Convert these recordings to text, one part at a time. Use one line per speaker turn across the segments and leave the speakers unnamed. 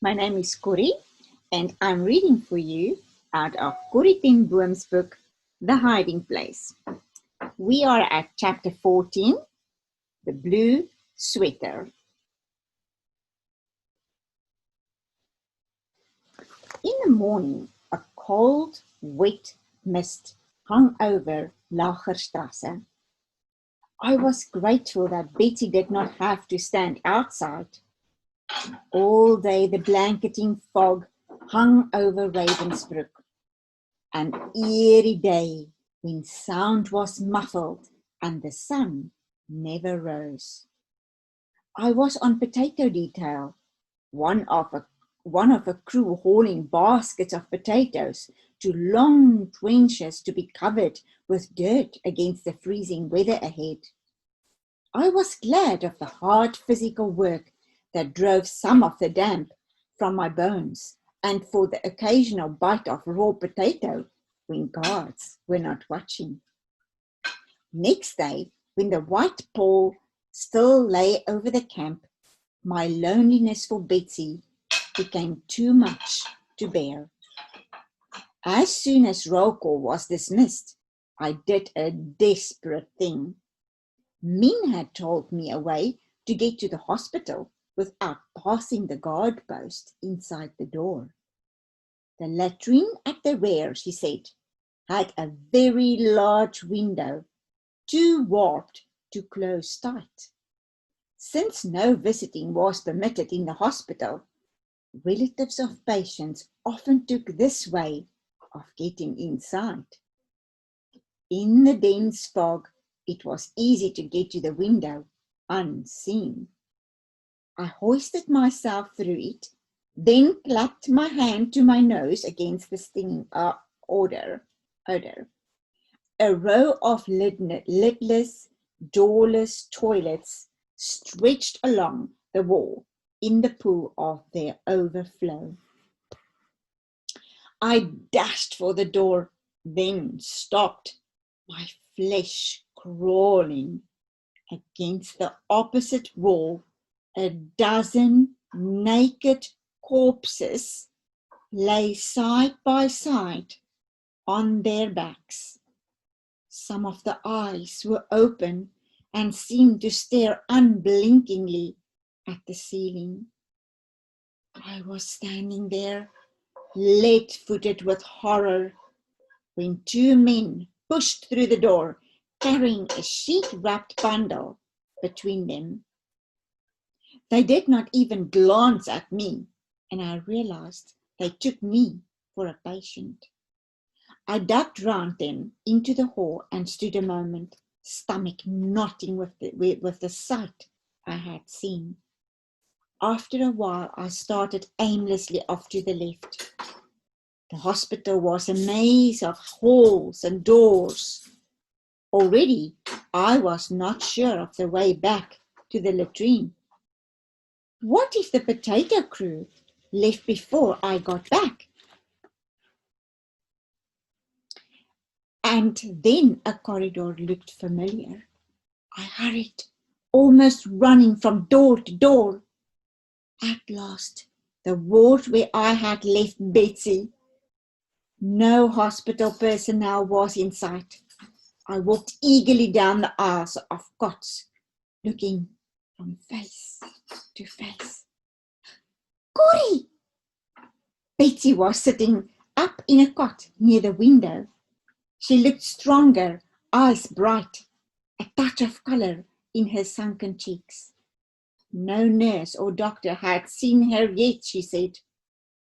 My name is Corrie, and I'm reading for you out of Corrie ten Boom's book, The Hiding Place. We are at chapter 14, The Blue Sweater. In the morning, a cold, wet mist hung over Lagerstrasse. I was grateful that Betty did not have to stand outside. All day the blanketing fog hung over Ravensbrück. An eerie day when sound was muffled and the sun never rose. I was on potato detail, one of a crew hauling baskets of potatoes to long trenches to be covered with dirt against the freezing weather ahead. I was glad of the hard physical work that drove some of the damp from my bones, and for the occasional bite of raw potato when guards were not watching. Next day, when the white pall still lay over the camp, my loneliness for Betsy became too much to bear. As soon as roll call was dismissed, I did a desperate thing. Min had told me a way to get to the hospital without passing the guard post inside the door. The latrine at the rear, she said, had a very large window, too warped to close tight. Since no visiting was permitted in the hospital, relatives of patients often took this way of getting inside. In the dense fog, it was easy to get to the window unseen. I hoisted myself through it, then clapped my hand to my nose against the stinging odor. A row of lidless, doorless toilets stretched along the wall in the pool of their overflow. I dashed for the door, then stopped, my flesh crawling. Against the opposite wall, a dozen naked corpses lay side by side on their backs. Some of the eyes were open and seemed to stare unblinkingly at the ceiling. I was standing there, lead-footed with horror, when two men pushed through the door, carrying a sheet-wrapped bundle between them. They did not even glance at me, and I realized they took me for a patient. I ducked round them into the hall and stood a moment, stomach knotting with the sight I had seen. After a while, I started aimlessly off to the left. The hospital was a maze of halls and doors. Already, I was not sure of the way back to the latrine. What if the potato crew left before I got back? And then a corridor looked familiar. I hurried, almost running from door to door. At last, the ward where I had left Betsy. No hospital personnel was in sight. I walked eagerly down the aisles of cots, looking from face to face. Corrie! Betsy was sitting up in a cot near the window. She looked stronger, eyes bright, a touch of colour in her sunken cheeks. No nurse or doctor had seen her yet, she said,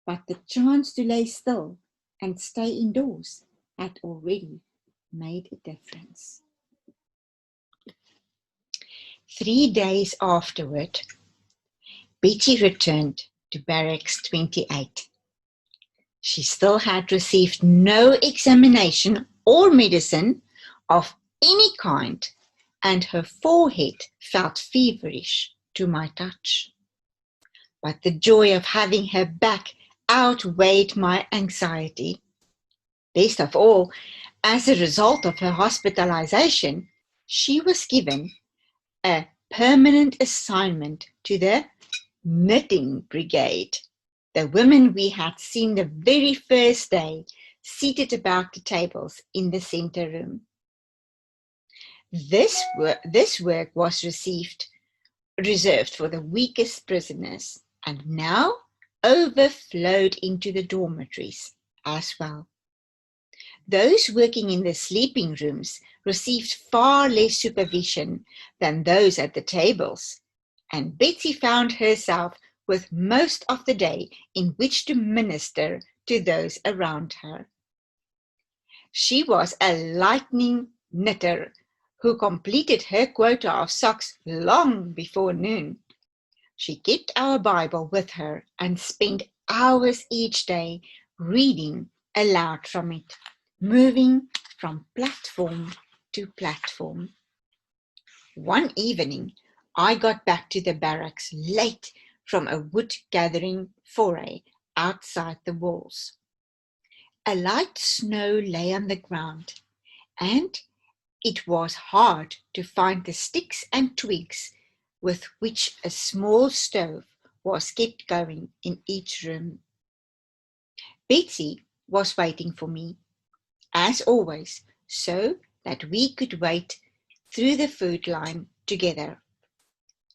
but the chance to lay still and stay indoors had already made a difference. 3 days afterward, Betty returned to Barracks 28. She still had received no examination or medicine of any kind, and her forehead felt feverish to my touch. But the joy of having her back outweighed my anxiety. Best of all, as a result of her hospitalization, she was given a permanent assignment to the knitting brigade, the women we had seen the very first day, seated about the tables in the center room. This work was reserved for the weakest prisoners, and now overflowed into the dormitories as well. Those working in the sleeping rooms received far less supervision than those at the tables, and Betsy found herself with most of the day in which to minister to those around her. She was a lightning knitter who completed her quota of socks long before noon. She kept our Bible with her and spent hours each day reading aloud from it, moving from platform to platform. One evening, I got back to the barracks late from a wood-gathering foray outside the walls. A light snow lay on the ground, and it was hard to find the sticks and twigs with which a small stove was kept going in each room. Betsy was waiting for me, as always, so that we could wait through the food line together.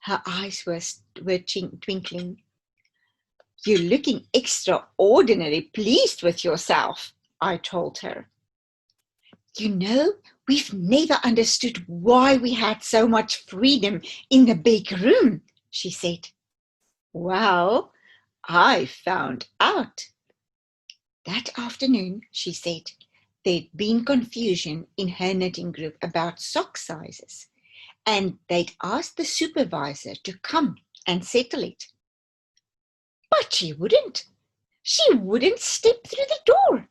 Her eyes were twinkling. "You're looking extraordinarily pleased with yourself," I told her. "You know, we've never understood why we had so much freedom in the big room," she said. "Well, I found out." That afternoon, she said, there'd been confusion in her knitting group about sock sizes, and they'd asked the supervisor to come and settle it. But she wouldn't. She wouldn't step through the door,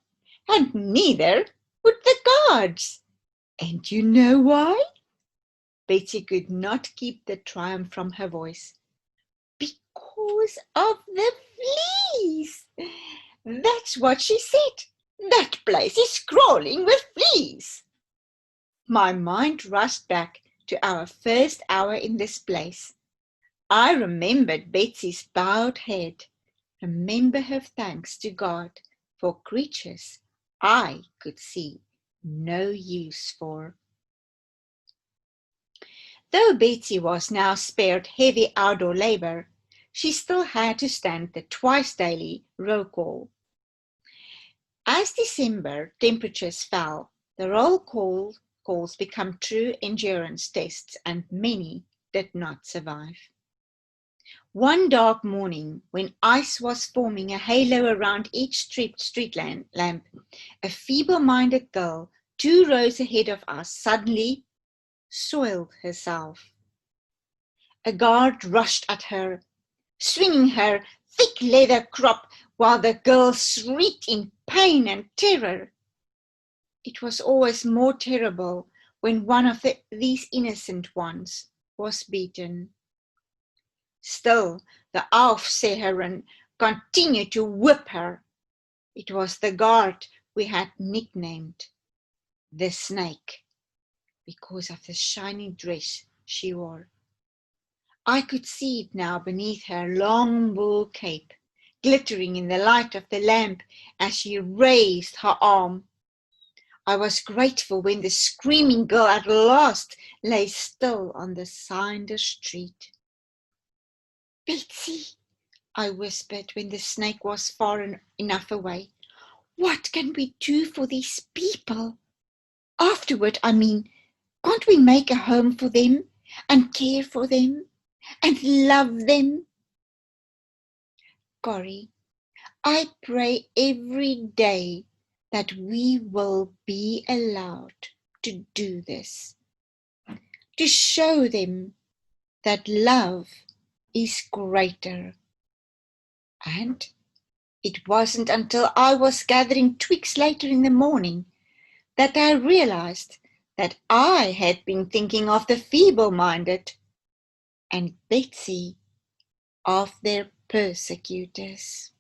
and neither would the guards. And you know why? Betsy could not keep the triumph from her voice. Because of the fleas. That's what she said. That place is crawling with fleas. My mind rushed back to our first hour in this place. I remembered Betsy's bowed head, remember her thanks to God for creatures I could see no use for. Though Betsy was now spared heavy outdoor labor, she still had to stand the twice daily roll call. As December temperatures fell, the roll calls became true endurance tests, and many did not survive. One dark morning, when ice was forming a halo around each street lamp, a feeble-minded girl 2 rows ahead of us suddenly soiled herself. A guard rushed at her, swinging her thick leather crop while the girl shrieked in pain and terror. It was always more terrible when one of these innocent ones was beaten. Still, the Aufseherin continued to whip her. It was the guard we had nicknamed the Snake, because of the shiny dress she wore. I could see it now beneath her long wool cape, glittering in the light of the lamp as she raised her arm. I was grateful when the screaming girl at last lay still on the cinder street. "Betsy," I whispered when the snake was far enough away, "what can we do for these people? Afterward, I mean, can't we make a home for them and care for them and love them?" "Corrie, I pray every day that we will be allowed to do this, to show them that love is greater." And it wasn't until I was gathering twigs later in the morning that I realized that I had been thinking of the feeble-minded, and Betsy of their persecutors.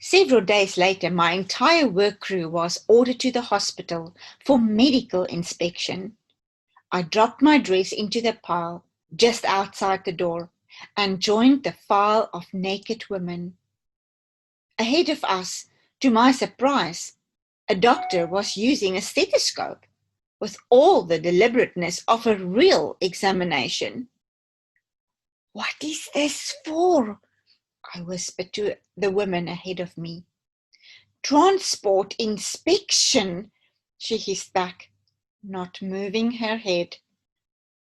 Several days later, my entire work crew was ordered to the hospital for medical inspection. I dropped my dress into the pile just outside the door and joined the file of naked women. Ahead of us, to my surprise, a doctor was using a stethoscope with all the deliberateness of a real examination. "What is this for?" I whispered to the woman ahead of me. "Transport inspection," she hissed back, not moving her head.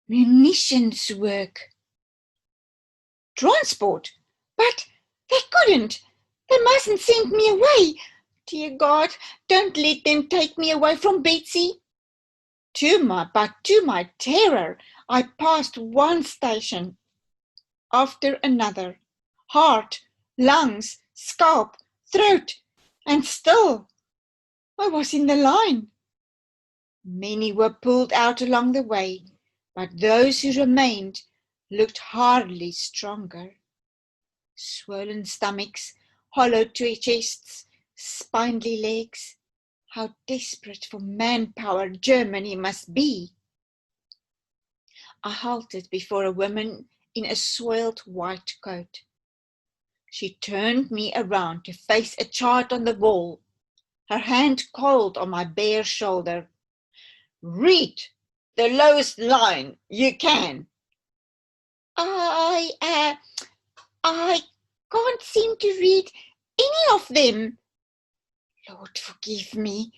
"Munitions work." "Transport? But they couldn't. They mustn't send me away. Dear God, don't let them take me away from Betsy." But to my terror, I passed one station after another. Heart, lungs, scalp, throat, and still I was in the line. Many were pulled out along the way, but those who remained looked hardly stronger. Swollen stomachs, hollow chests, spindly legs. How desperate for manpower Germany must be. I halted before a woman in a soiled white coat. She turned me around to face a chart on the wall, her hand cold on my bare shoulder. "Read the lowest line you can." I can't seem to read any of them." "Lord, forgive me.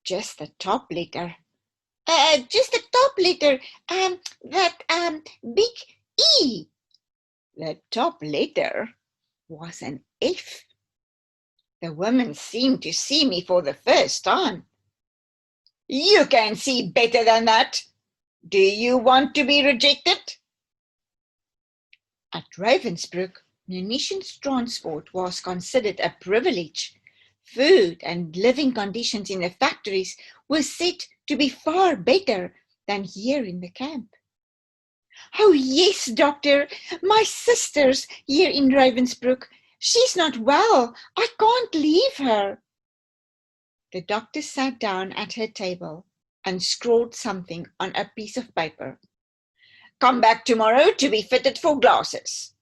Just the top letter." Just the top letter. That big E." The top letter was an F. The woman seemed to see me for the first time. "You can see better than that. Do you want to be rejected?" At Ravensbrück, munitions transport was considered a privilege. Food and living conditions in the factories were said to be far better than here in the camp. "Oh yes, doctor, my sister's here in Ravensbrück. She's not well. I can't leave her." The doctor sat down at her table and scrawled something on a piece of paper. "Come back tomorrow to be fitted for glasses."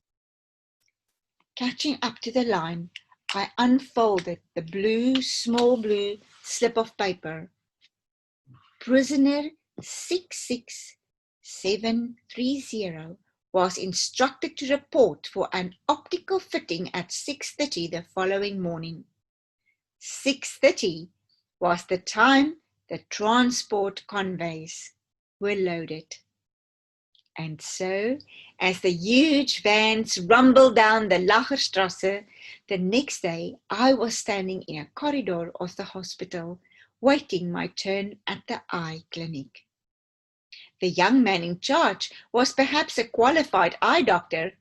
Catching up to the line, I unfolded the small blue slip of paper. Prisoner 66730 was instructed to report for an optical fitting at 6:30 the following morning. 6:30 was the time the transport conveys were loaded. And so, as the huge vans rumbled down the Lacherstrasse, the next day I was standing in a corridor of the hospital, waiting my turn at the eye clinic. The young man in charge was perhaps a qualified eye doctor,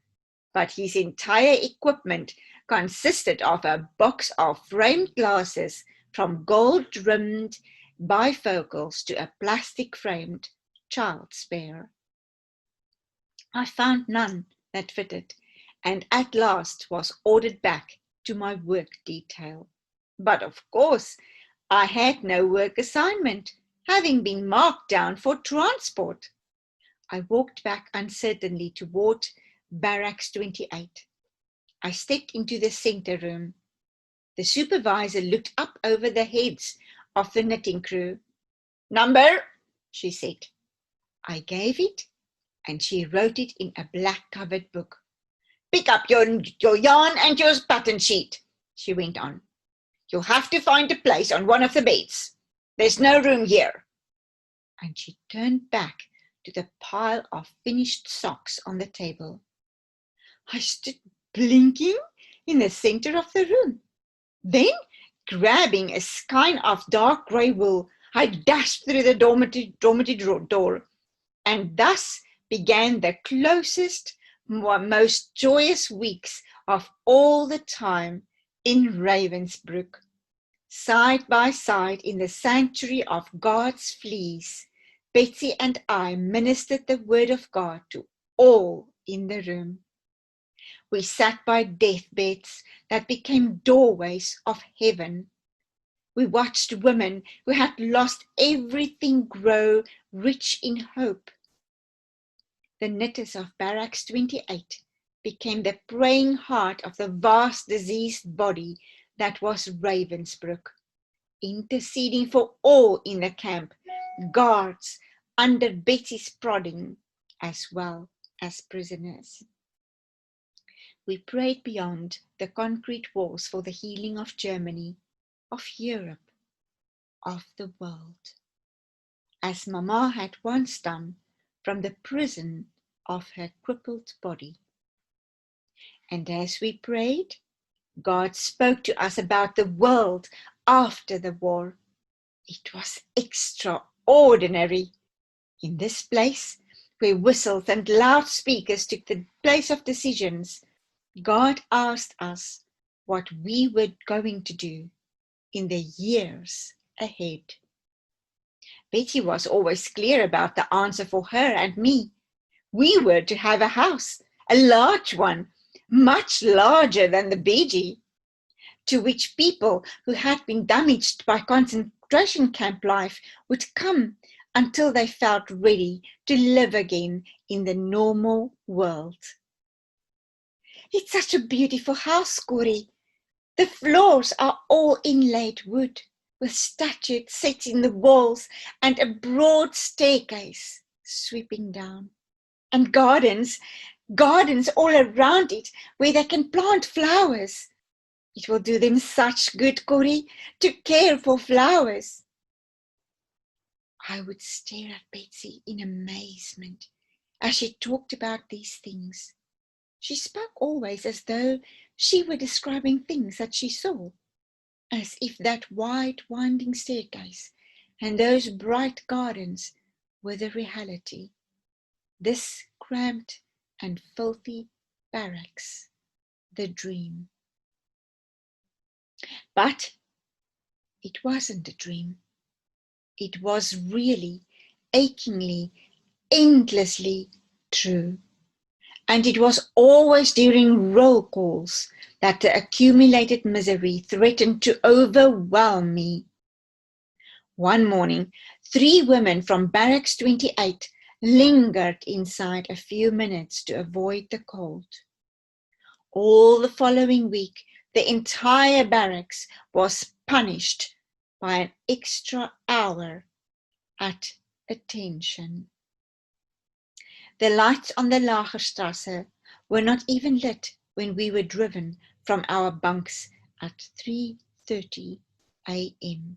but his entire equipment consisted of a box of framed glasses, from gold-rimmed bifocals to a plastic-framed child's pair. I found none that fitted, and at last was ordered back to my work detail. But of course, I had no work assignment, having been marked down for transport. I walked back uncertainly toward Barracks 28. I stepped into the center room. The supervisor looked up over the heads of the knitting crew. "Number," she said. I gave it, and she wrote it in a black-covered book. "Pick up your yarn and your pattern sheet," she went on. "You'll have to find a place on one of the beds. There's no room here." And she turned back to the pile of finished socks on the table. I stood blinking in the center of the room. Then, grabbing a skein of dark grey wool, I dashed through the dormitory door, and thus began the closest, most joyous weeks of all the time in Ravensbrück. Side by side in the sanctuary of God's fleece, Betsy and I ministered the word of God to all in the room. We sat by deathbeds that became doorways of heaven. We watched women who had lost everything grow rich in hope. The knitters of Barracks 28 became the praying heart of the vast diseased body that was Ravensbrück, interceding for all in the camp, guards under Betsy's prodding, as well as prisoners. We prayed beyond the concrete walls for the healing of Germany, of Europe, of the world, as Mama had once done from the prison of her crippled body. And as we prayed, God spoke to us about the world after the war. It was extraordinary. In this place, where whistles and loudspeakers took the place of decisions, God asked us what we were going to do in the years ahead. Betty was always clear about the answer for her and me. We were to have a house, a large one, much larger than the Beji, to which people who had been damaged by concentration camp life would come until they felt ready to live again in the normal world. It's such a beautiful house, Corrie. The floors are all inlaid wood, with statues set in the walls and a broad staircase sweeping down. And gardens all around it where they can plant flowers. It will do them such good, Corrie, to care for flowers. I would stare at Betsy in amazement as she talked about these things. She spoke always as though she were describing things that she saw, as if that wide, winding staircase and those bright gardens were the reality. This cramped and filthy barracks, the dream. But it wasn't a dream. It was really, achingly, endlessly true. And it was always during roll calls that the accumulated misery threatened to overwhelm me. One morning, 3 women from Barracks 28 lingered inside a few minutes to avoid the cold. All the following week, the entire barracks was punished by an extra hour at attention. The lights on the Lagerstrasse were not even lit when we were driven from our bunks at 3:30 a.m.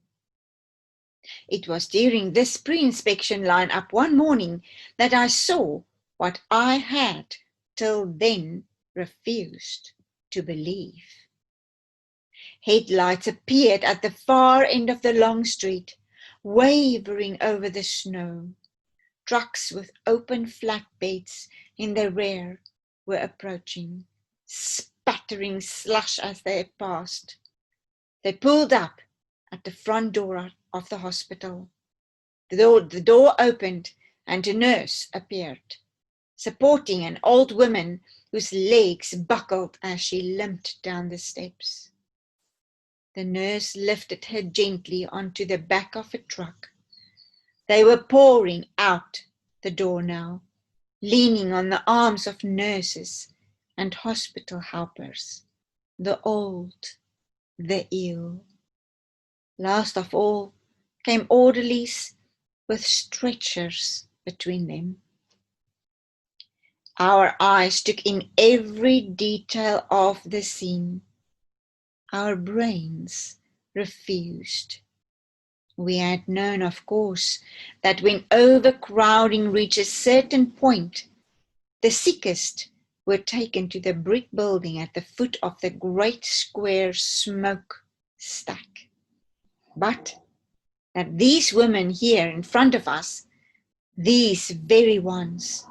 It was during this pre-inspection line-up one morning that I saw what I had till then refused to believe. Headlights appeared at the far end of the long street, wavering over the snow. Trucks with open flatbeds in the rear were approaching, spattering slush as they passed. They pulled up at the front door of the hospital. The door opened and a nurse appeared, supporting an old woman whose legs buckled as she limped down the steps. The nurse lifted her gently onto the back of a truck. They were pouring out the door now, leaning on the arms of nurses and hospital helpers, the old, the ill. Last of all came orderlies with stretchers between them. Our eyes took in every detail of the scene. Our brains refused. We had known, of course, that when overcrowding reached a certain point, the sickest were taken to the brick building at the foot of the great square smoke stack. But that these women here in front of us, these very ones,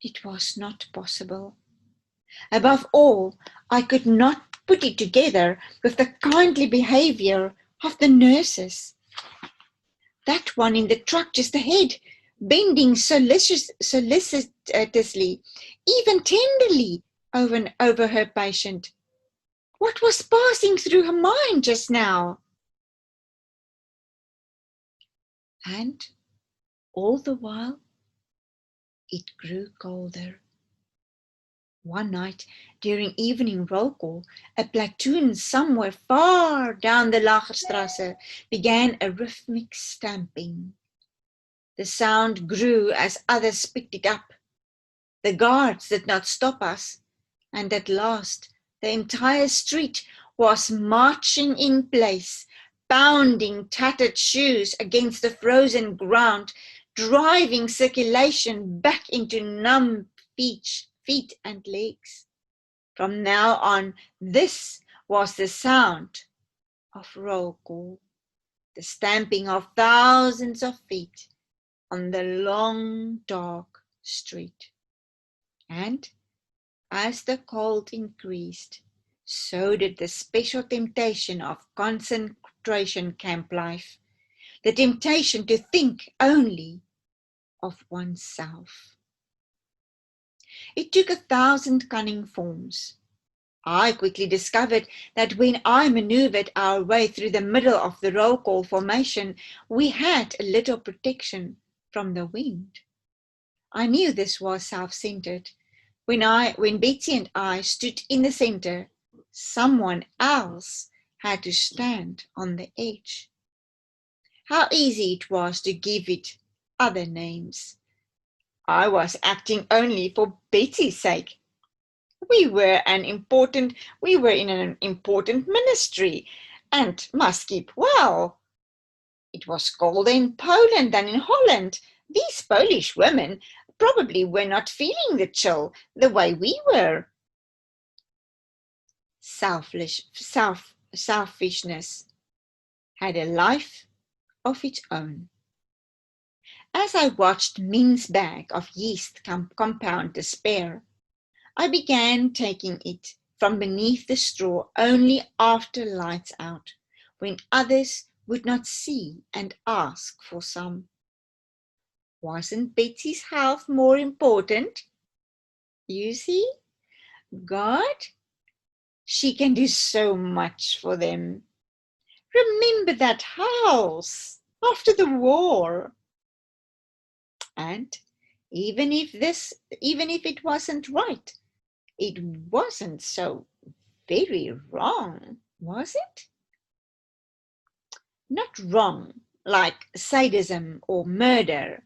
it was not possible. Above all, I could not put it together with the kindly behavior of the nurses. That one in the truck just ahead, bending solicitously, even tenderly, over her patient. What was passing through her mind just now? And all the while, it grew colder One night, during evening roll call, a platoon somewhere far down the Lagerstrasse began a rhythmic stamping. The sound grew as others picked it up. The guards did not stop us, and at last the entire street was marching in place, pounding tattered shoes against the frozen ground, driving circulation back into numb feet and legs. From now on, this was the sound of roll call, the stamping of thousands of feet on the long, dark street. And as the cold increased, so did the special temptation of concentration camp life, the temptation to think only of oneself. It took 1,000 cunning forms. I quickly discovered that when I maneuvered our way through the middle of the roll call formation, we had a little protection from the wind. I knew this was self-centered. When Betsy and I stood in the center, someone else had to stand on the edge. How easy it was to give it other names. I was acting only for Betsy's sake. We were in an important ministry and must keep well. It was colder in Poland than in Holland. These Polish women probably were not feeling the chill the way we were. Selfishness had a life of its own. As I watched Min's bag of yeast compound despair, I began taking it from beneath the straw only after lights out, when others would not see and ask for some. Wasn't Betsy's health more important? You see, God, she can do so much for them. Remember that house after the war. And even if it wasn't right, it wasn't so very wrong, was it? Not wrong like sadism or murder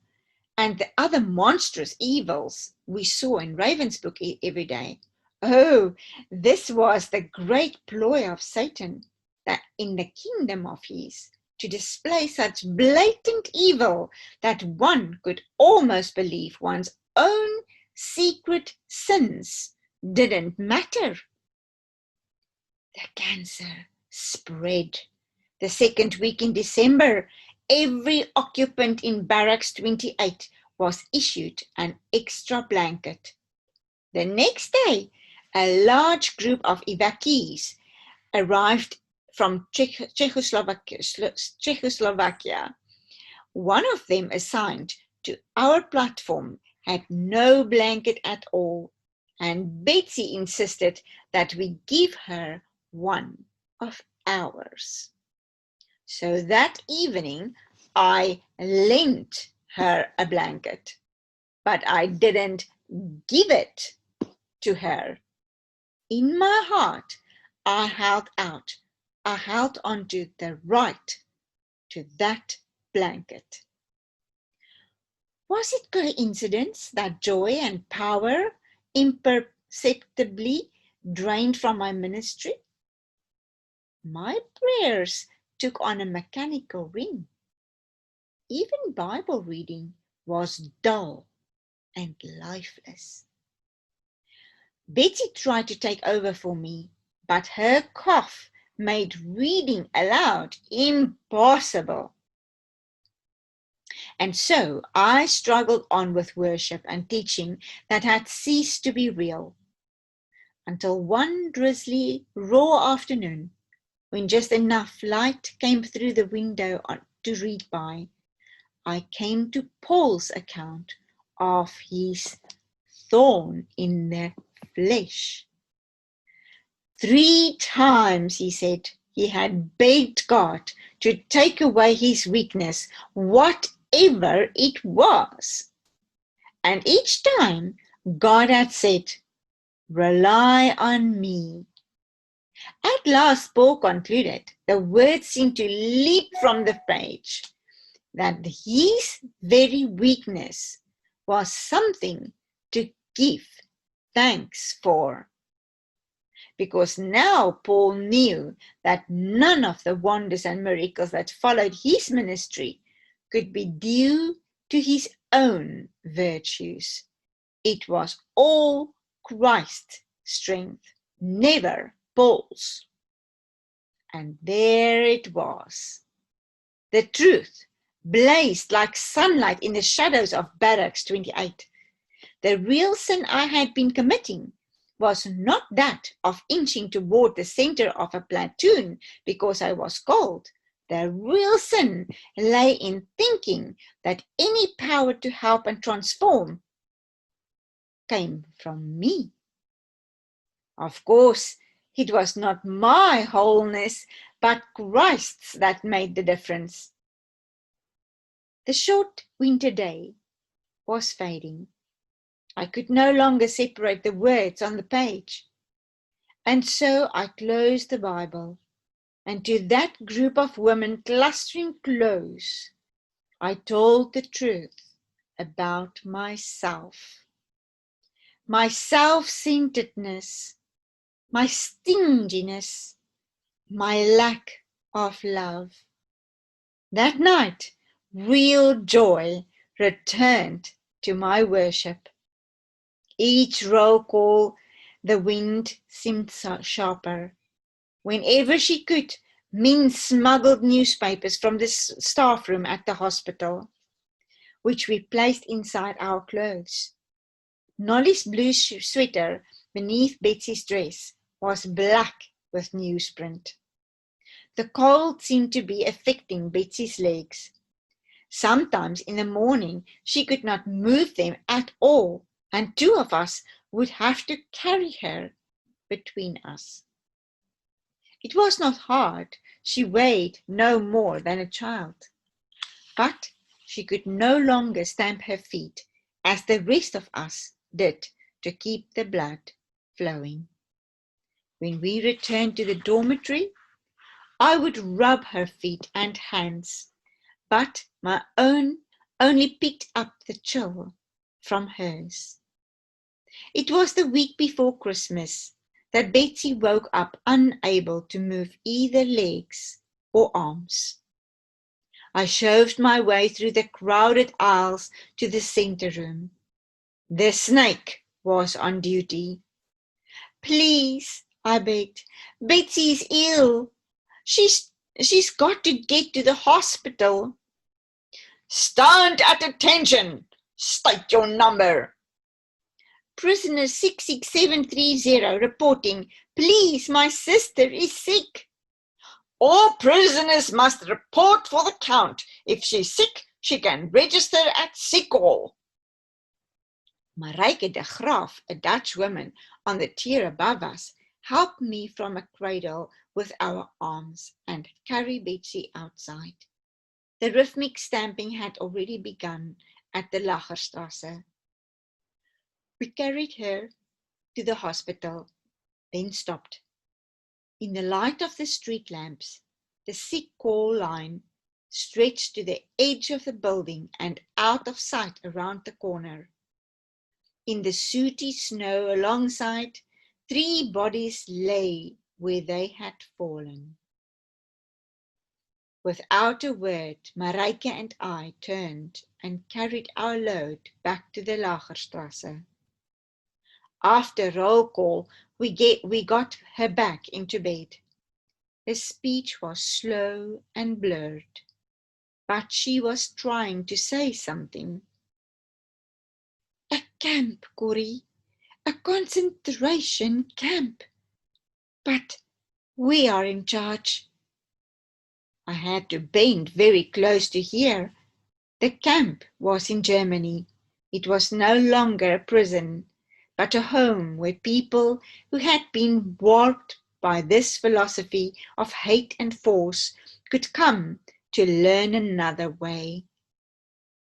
and the other monstrous evils we saw in Ravensbook every day. Oh, this was the great ploy of Satan, that in the kingdom of his, to display such blatant evil that one could almost believe one's own secret sins didn't matter. The cancer spread. The second week in December, every occupant in Barracks 28 was issued an extra blanket. The next day, a large group of evacuees arrived from Czechoslovakia. One of them assigned to our platform had no blanket at all, and Betsy insisted that we give her one of ours. So that evening, I lent her a blanket, but I didn't give it to her. In my heart, I held onto the right to that blanket. Was it coincidence that joy and power imperceptibly drained from my ministry? My prayers took on a mechanical ring. Even Bible reading was dull and lifeless. Betsy tried to take over for me, but her cough made reading aloud impossible. And so I struggled on with worship and teaching that had ceased to be real, until one drizzly, raw afternoon, when just enough light came through the window to read by, I came to Paul's account of his thorn in the flesh. 3 times, he said, he had begged God to take away his weakness, whatever it was. And each time, God had said, Rely on me. At last, Paul concluded. The words seemed to leap from the page, that his very weakness was something to give thanks for. Because now Paul knew that none of the wonders and miracles that followed his ministry could be due to his own virtues. It was all Christ's strength, never Paul's. And there it was. The truth blazed like sunlight in the shadows of Barracks 28. The real sin I had been committing was not that of inching toward the center of a platoon because I was cold. The real sin lay in thinking that any power to help and transform came from me. Of course, it was not my wholeness, but Christ's that made the difference. The short winter day was fading. I could no longer separate the words on the page. And so I closed the Bible, and to that group of women clustering close, I told the truth about myself. My self-centeredness, my stinginess, my lack of love. That night, real joy returned to my worship. Each roll call, the wind seemed sharper. Whenever she could, Min smuggled newspapers from the staff room at the hospital, which we placed inside our clothes. Nolly's blue sweater beneath Betsy's dress was black with newsprint. The cold seemed to be affecting Betsy's legs. Sometimes in the morning she could not move them at all, and two of us would have to carry her between us. It was not hard. She weighed no more than a child. But she could no longer stamp her feet, as the rest of us did, to keep the blood flowing. When we returned to the dormitory, I would rub her feet and hands, but my own only picked up the chill from hers. It was the week before Christmas that Betsy woke up unable to move either legs or arms. I shoved my way through the crowded aisles to the center room. The snake was on duty. Please, I begged, Betsy is ill. She's got to get to the hospital. Stand at attention. State your number. Prisoner 66730 reporting, please, my sister is sick. All prisoners must report for the count. If she's sick, she can register at sick hall. Marijke de Graaf, a Dutch woman on the tier above us, helped me from a cradle with our arms and carry Betsy outside. The rhythmic stamping had already begun at the Lagerstrasse. We carried her to the hospital, then stopped. In the light of the street lamps, the sick call line stretched to the edge of the building and out of sight around the corner. In the sooty snow alongside, 3 bodies lay where they had fallen. Without a word, Marijke and I turned and carried our load back to the Lagerstrasse. After roll call, we got her back into bed. Her speech was slow and blurred, but she was trying to say something. A camp, Corrie, a concentration camp. But we are in charge. I had to bend very close to hear. The camp was in Germany. It was no longer a prison, but a home where people who had been warped by this philosophy of hate and force could come to learn another way.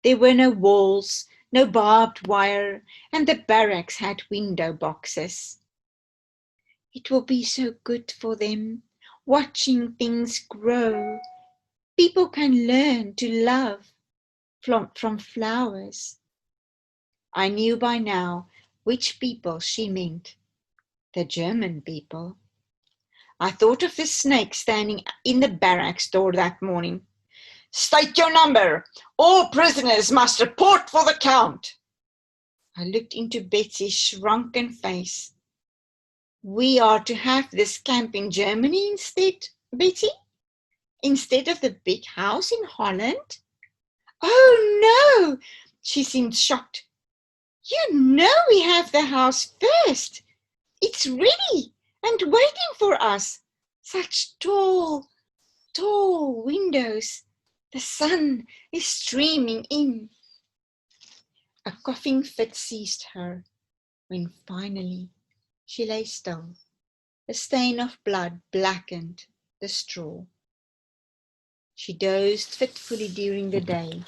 There were no walls, no barbed wire, and the barracks had window boxes. It will be so good for them, watching things grow. People can learn to love from flowers. I knew by now which people she meant, the German people. I thought of the snake standing in the barracks door that morning. "State your number. All prisoners must report for the count." I looked into Betsy's shrunken face. "We are to have this camp in Germany instead, Betsy? Instead of the big house in Holland?" "Oh, no!" She seemed shocked. "You know we have the house first. It's ready and waiting for us. Such tall, tall windows. The sun is streaming in." A coughing fit seized her when finally she lay still. A stain of blood blackened the straw. She dozed fitfully during the day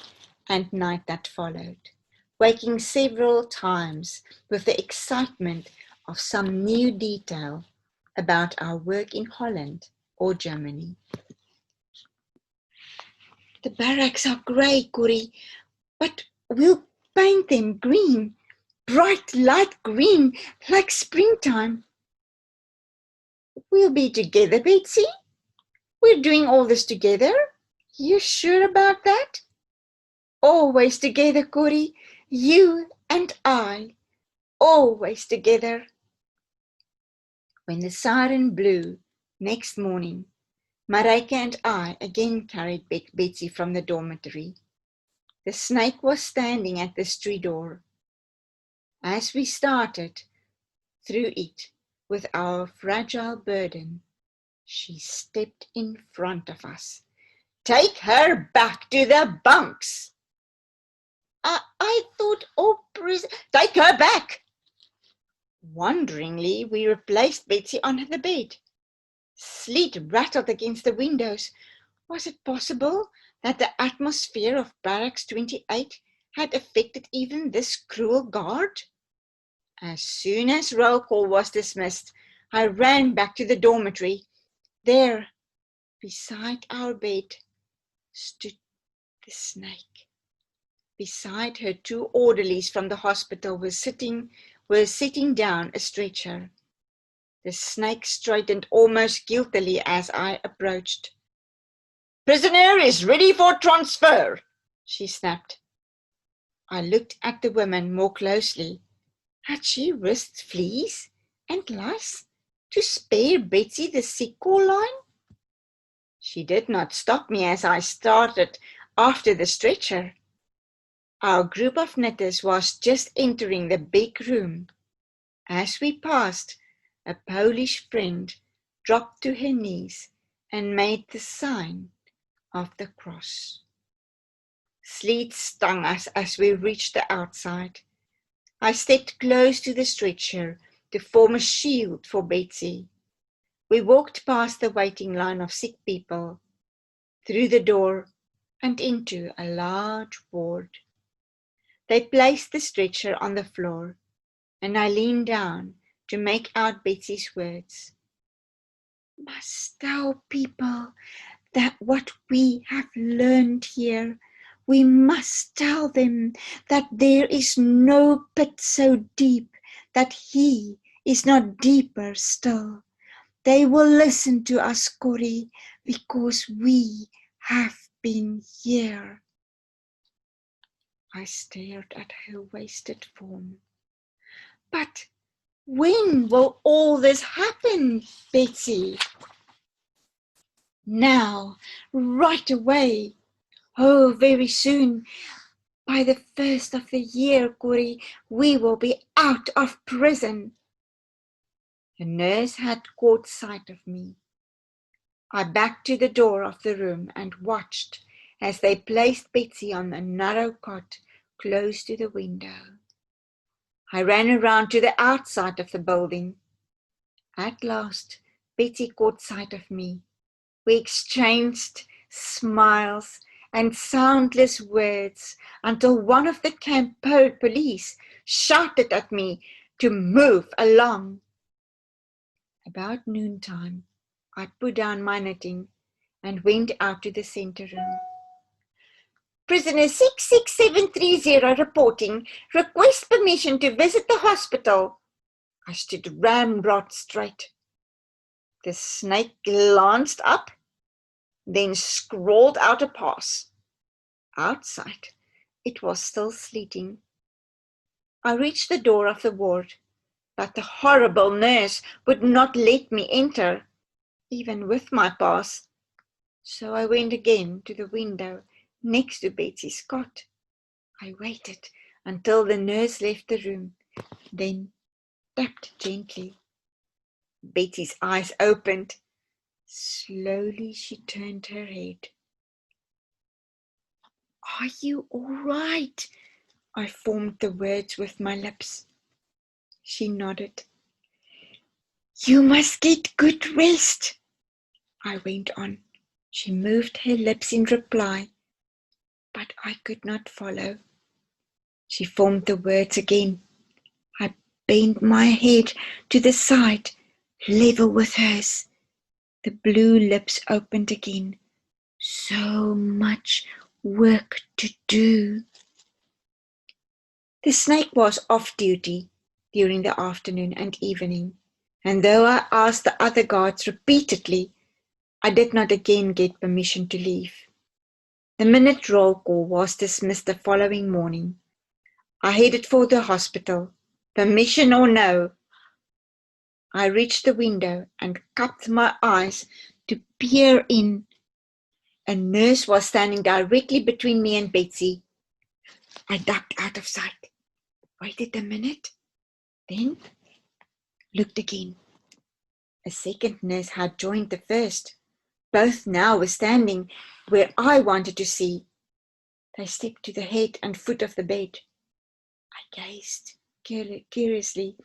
and night that followed, waking several times with the excitement of some new detail about our work in Holland or Germany. "The barracks are grey, Corrie, but we'll paint them green, bright light green, like springtime." "We'll be together, Betsy? We're doing all this together? You sure about that?" "Always together, Corrie, you and I, always together." When the siren blew next morning, Marijke and I again carried Betsy from the dormitory. The snake was standing at the street door. As we started through it with our fragile burden, she stepped in front of us. "Take her back to the bunks." I thought all prisoners..." "Take her back." Wonderingly, we replaced Betsy on the bed. Sleet rattled against the windows. Was it possible that the atmosphere of Barracks 28 had affected even this cruel guard? As soon as roll call was dismissed, I ran back to the dormitory. There, beside our bed, stood the snake. Beside her, two orderlies from the hospital were sitting down a stretcher. The snake straightened almost guiltily as I approached. "Prisoner is ready for transfer," she snapped. I looked at the woman more closely. Had she risked fleas and lice to spare Betsy the sick call line? She did not stop me as I started after the stretcher. Our group of knitters was just entering the big room. As we passed, a Polish friend dropped to her knees and made the sign of the cross. Sleet stung us as we reached the outside. I stepped close to the stretcher to form a shield for Betsy. We walked past the waiting line of sick people, through the door and into a large ward. They placed the stretcher on the floor, and I leaned down to make out Betsy's words. "Must tell people that what we have learned here, we must tell them that there is no pit so deep that he is not deeper still. They will listen to us, Corrie, because we have been here." I stared at her wasted form. "But when will all this happen, Betsy?" "Now, right away. Oh, very soon. By the 1st of the year, Corrie, we will be out of prison." The nurse had caught sight of me. I backed to the door of the room and watched as they placed Betsy on a narrow cot close to the window. I ran around to the outside of the building. At last, Betsy caught sight of me. We exchanged smiles and soundless words until one of the camp police shouted at me to move along. About noontime, I put down my knitting and went out to the center room. Prisoner 66730 reporting. Request permission to visit the hospital. I stood ramrod straight. The snake glanced up, then scrawled out a pass. Outside, it was still sleeting. I reached the door of the ward, but the horrible nurse would not let me enter, even with my pass. So I went again to the window next to Betsy's cot. I waited until the nurse left the room, then tapped gently. Betsy's eyes opened. Slowly she turned her head. "Are you all right?" I formed the words with my lips. She nodded. "You must get good rest," I went on. She moved her lips in reply, but I could not follow. She formed the words again. I bent my head to the side, level with hers. The blue lips opened again. So much work to do. The snake was off duty during the afternoon and evening, and though I asked the other guards repeatedly, I did not again get permission to leave. The minute roll call was dismissed the following morning. I headed for the hospital, permission or no. I reached the window and cupped my eyes to peer in. A nurse was standing directly between me and Betsy. I ducked out of sight, waited a minute, then looked again. A second nurse had joined the first. Both now were standing where I wanted to see. They stepped to the head and foot of the bed. I gazed curiously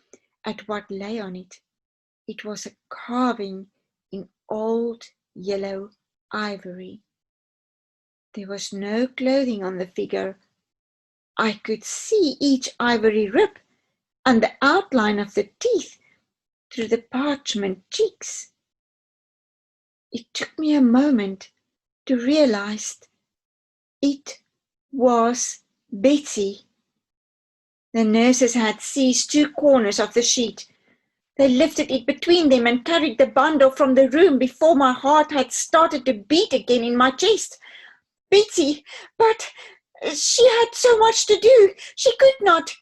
at what lay on it. It was a carving in old yellow ivory. There was no clothing on the figure. I could see each ivory rib and the outline of the teeth through the parchment cheeks. It took me a moment to realize it was Betsy. The nurses had seized two corners of the sheet. They lifted it between them and carried the bundle from the room before my heart had started to beat again in my chest. Betsy, but she had so much to do. She could not.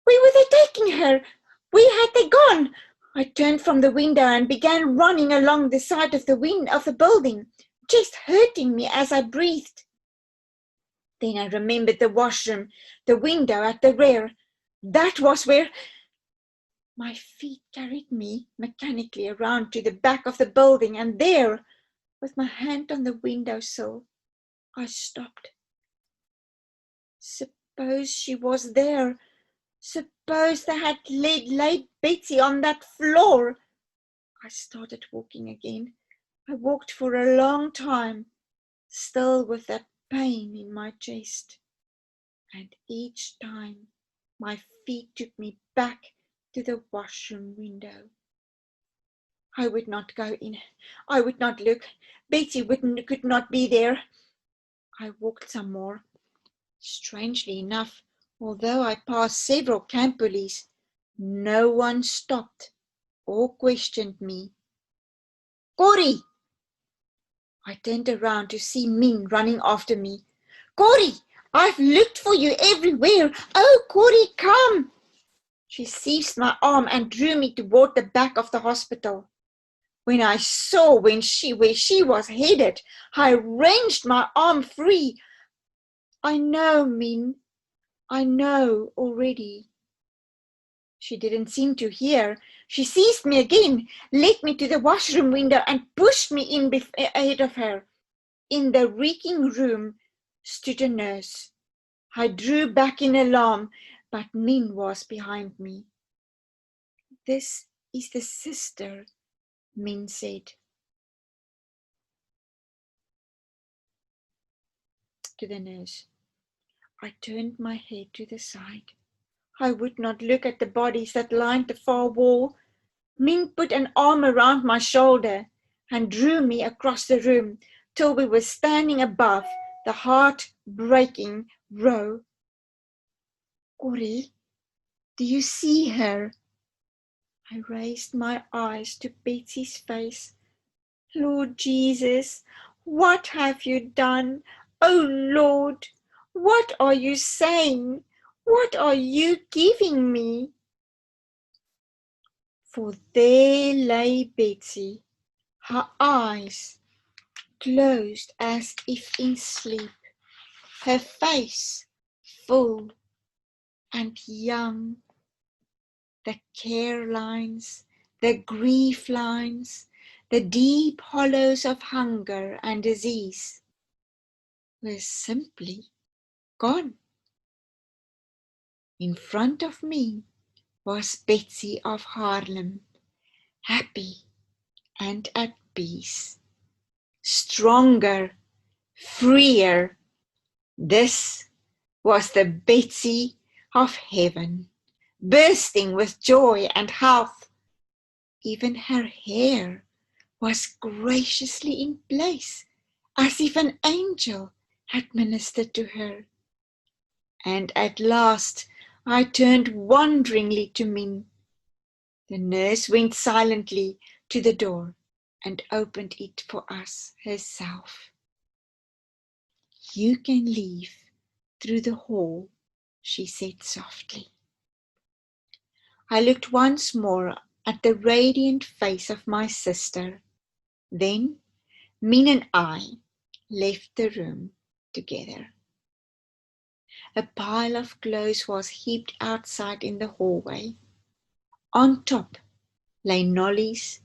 Where were they taking her? Where had they gone? I turned from the window and began running along the side of the building, chest hurting me as I breathed. Then I remembered the washroom, the window at the rear. That was where... My feet carried me mechanically around to the back of the building, and there, with my hand on the windowsill, I stopped. Suppose she was there. Suppose they had laid Betsy on that floor. I started walking again. I walked for a long time, still with that pain in my chest. And each time my feet took me back to the washroom window. I would not go in. I would not look. Betsy could not be there. I walked some more. Strangely enough, although I passed several camp police, no one stopped or questioned me. Corrie! I turned around to see Min running after me. Corrie, I've looked for you everywhere. Oh, Corrie, come! She seized my arm and drew me toward the back of the hospital. When I saw where she was headed, I wrenched my arm free. I know, Min. I know already. She didn't seem to hear. She seized me again, led me to the washroom window and pushed me in ahead of her. In the reeking room stood a nurse. I drew back in alarm, but Min was behind me. This is the sister, Min said. To the nurse. I turned my head to the side. I would not look at the bodies that lined the far wall. Min put an arm around my shoulder and drew me across the room till we were standing above the heart-breaking row. Corrie, do you see her? I raised my eyes to Betsy's face. Lord Jesus, what have you done? Oh Lord, what are you saying? What are you giving me? For there lay Betsy, her eyes closed as if in sleep, her face full and young. The care lines, the grief lines, the deep hollows of hunger and disease were simply gone. In front of me was Betsy of Haarlem, happy and at peace, stronger, freer. This was the Betsy of heaven, bursting with joy and health. Even her hair was graciously in place, as if an angel had ministered to her. And at last I turned wonderingly to Min. The nurse went silently to the door and opened it for us herself. You can leave through the hall, she said softly. I looked once more at the radiant face of my sister. Then Min and I left the room together. A pile of clothes was heaped outside in the hallway. On top lay Nolly's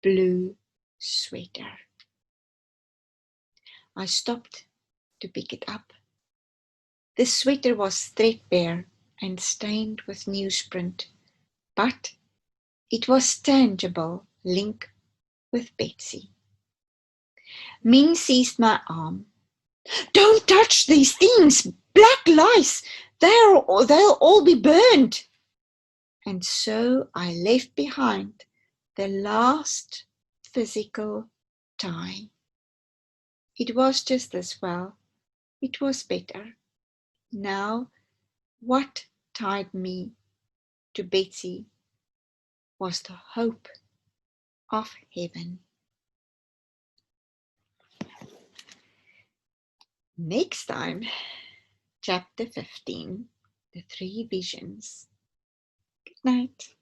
blue sweater. I stopped to pick it up. The sweater was threadbare and stained with newsprint, but it was tangible link with Betsy. Min seized my arm. Don't touch these things! Black lice! They'll all be burned! And so I left behind the last physical tie. It was just as well. It was better. Now, what tied me to Betsy was the hope of heaven. Next time, chapter 15, The Three Visions. Good night.